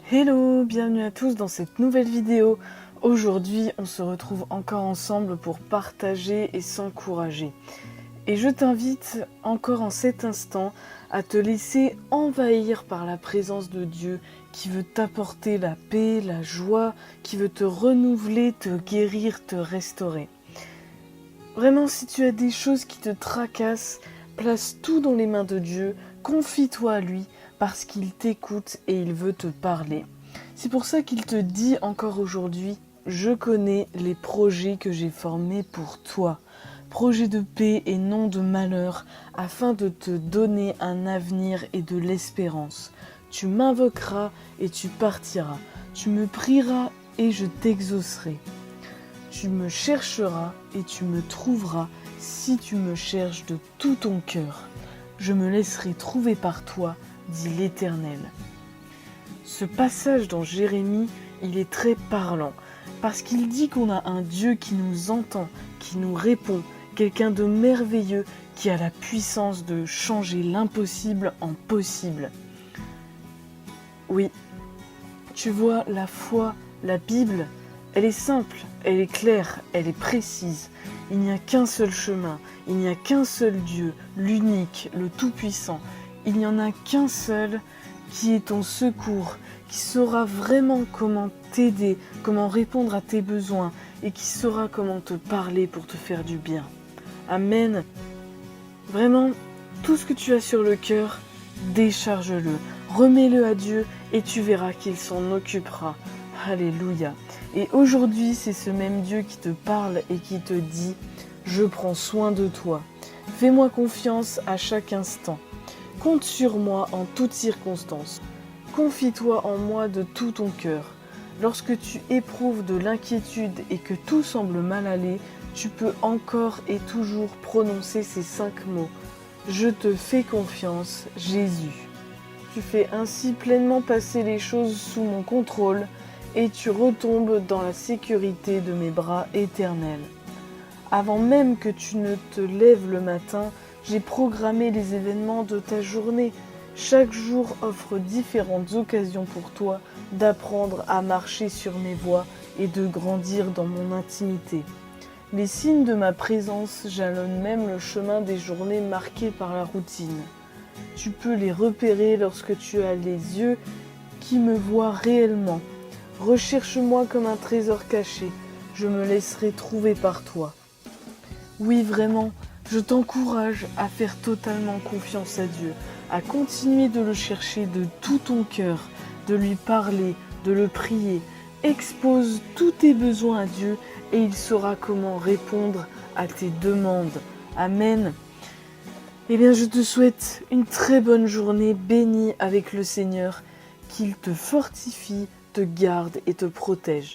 Hello, bienvenue à tous dans cette nouvelle vidéo. Aujourd'hui, on se retrouve encore ensemble pour partager et s'encourager. Et je t'invite encore en cet instant à te laisser envahir par la présence de Dieu qui veut t'apporter la paix, la joie, qui veut te renouveler, te guérir, te restaurer. Vraiment, si tu as des choses qui te tracassent, place tout dans les mains de Dieu, confie-toi à lui parce qu'il t'écoute et il veut te parler. C'est pour ça qu'il te dit encore aujourd'hui, je connais les projets que j'ai formés pour toi. Projets de paix et non de malheur, afin de te donner un avenir et de l'espérance. Tu m'invoqueras et tu partiras. Tu me prieras et je t'exaucerai. Tu me chercheras et tu me trouveras si tu me cherches de tout ton cœur. Je me laisserai trouver par toi, dit l'Éternel. Ce passage dans Jérémie, il est très parlant, parce qu'il dit qu'on a un Dieu qui nous entend, qui nous répond, quelqu'un de merveilleux qui a la puissance de changer l'impossible en possible. Oui, tu vois, la foi, la Bible, elle est simple, elle est claire, elle est précise. Il n'y a qu'un seul chemin, il n'y a qu'un seul Dieu, l'unique, le Tout-Puissant. Il n'y en a qu'un seul qui est ton secours, qui saura vraiment comment t'aider, comment répondre à tes besoins et qui saura comment te parler pour te faire du bien. Amen. Vraiment, tout ce que tu as sur le cœur, décharge-le, remets-le à Dieu et tu verras qu'il s'en occupera. Alléluia. Et aujourd'hui, c'est ce même Dieu qui te parle et qui te dit « Je prends soin de toi. Fais-moi confiance à chaque instant. Compte sur moi en toutes circonstances. Confie-toi en moi de tout ton cœur. Lorsque tu éprouves de l'inquiétude et que tout semble mal aller, tu peux encore et toujours prononcer ces 5 mots. Je te fais confiance, Jésus. Tu fais ainsi pleinement passer les choses sous mon contrôle et tu retombes dans la sécurité de mes bras éternels. Avant même que tu ne te lèves le matin, j'ai programmé les événements de ta journée. Chaque jour offre différentes occasions pour toi d'apprendre à marcher sur mes voies et de grandir dans mon intimité. Les signes de ma présence jalonnent même le chemin des journées marquées par la routine. Tu peux les repérer lorsque tu as les yeux qui me voient réellement. Recherche-moi comme un trésor caché, je me laisserai trouver par toi. Oui, vraiment, je t'encourage à faire totalement confiance à Dieu, à continuer de le chercher de tout ton cœur, de lui parler, de le prier. Expose tous tes besoins à Dieu et il saura comment répondre à tes demandes. Amen. Eh bien, je te souhaite une très bonne journée bénie avec le Seigneur, qu'il te fortifie, te garde et te protège.